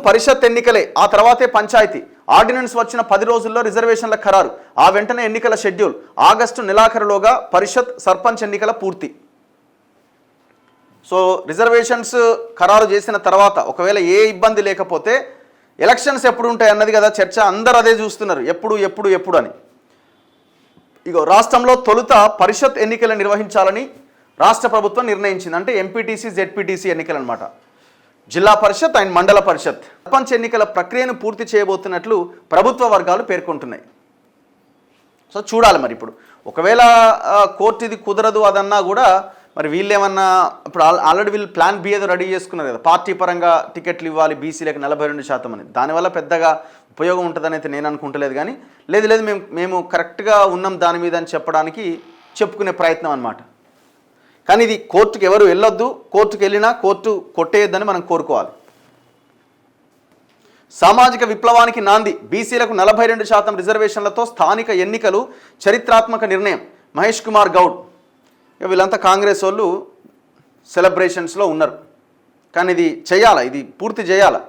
పరిషత్ ఎన్నికలే, ఆ తర్వాతే పంచాయతీ. ఆర్డినెన్స్ వచ్చిన 10 రోజుల్లో రిజర్వేషన్ల ఖరారు, ఆ వెంటనే ఎన్నికల షెడ్యూల్. ఆగస్టు నెలాఖరులోగా పరిషత్ సర్పంచ్ ఎన్నికల పూర్తి. సో రిజర్వేషన్స్ ఖరారు చేసిన తర్వాత ఒకవేళ ఏ ఇబ్బంది లేకపోతే ఎలక్షన్స్ ఎప్పుడు ఉంటాయి అన్నది కదా చర్చ. అందరూ అదే చూస్తున్నారు, ఎప్పుడు ఎప్పుడు ఎప్పుడు అని. ఇగో రాష్ట్రంలో తొలుత పరిషత్ ఎన్నికలు నిర్వహించాలని రాష్ట్ర ప్రభుత్వం నిర్ణయించింది. అంటే ఎంపీటీసీ జెడ్పీటీసీ ఎన్నికలు అనమాట. జిల్లా పరిషత్ అండ్ మండల పరిషత్ సర్పంచ్ ఎన్నికల ప్రక్రియను పూర్తి చేయబోతున్నట్లు ప్రభుత్వ వర్గాలు పేర్కొంటున్నాయి. సో చూడాలి మరి. ఇప్పుడు ఒకవేళ కోర్టు ఇది కుదరదు అదన్నా కూడా మరి వీళ్ళేమన్నా ఇప్పుడు ఆల్రెడీ వీళ్ళు ప్లాన్ బి ఏదో రెడీ చేసుకున్నారు కదా, పార్టీ పరంగా టికెట్లు ఇవ్వాలి బీసీలకు 42% అని. దానివల్ల పెద్దగా ఉపయోగం ఉంటుందని అయితే నేను అనుకుంటలేదు. కానీ లేదు మేము కరెక్ట్గా ఉన్నాం దాని మీద అని చెప్పడానికి చెప్పుకునే ప్రయత్నం అనమాట. కానీ ఇది కోర్టుకు ఎవరు వెళ్ళొద్దు, కోర్టుకు వెళ్ళినా కోర్టు కొట్టేయొద్దని మనం కోరుకోవాలి. సామాజిక విప్లవానికి నాంది, బీసీలకు 42% రిజర్వేషన్లతో స్థానిక ఎన్నికలు చరిత్రాత్మక నిర్ణయం. మహేష్ కుమార్ గౌడ్. వీళ్ళంతా కాంగ్రెస్ వాళ్ళు సెలబ్రేషన్స్లో ఉన్నారు. కానీ ఇది చేయాలా, ఇది పూర్తి చేయాలా.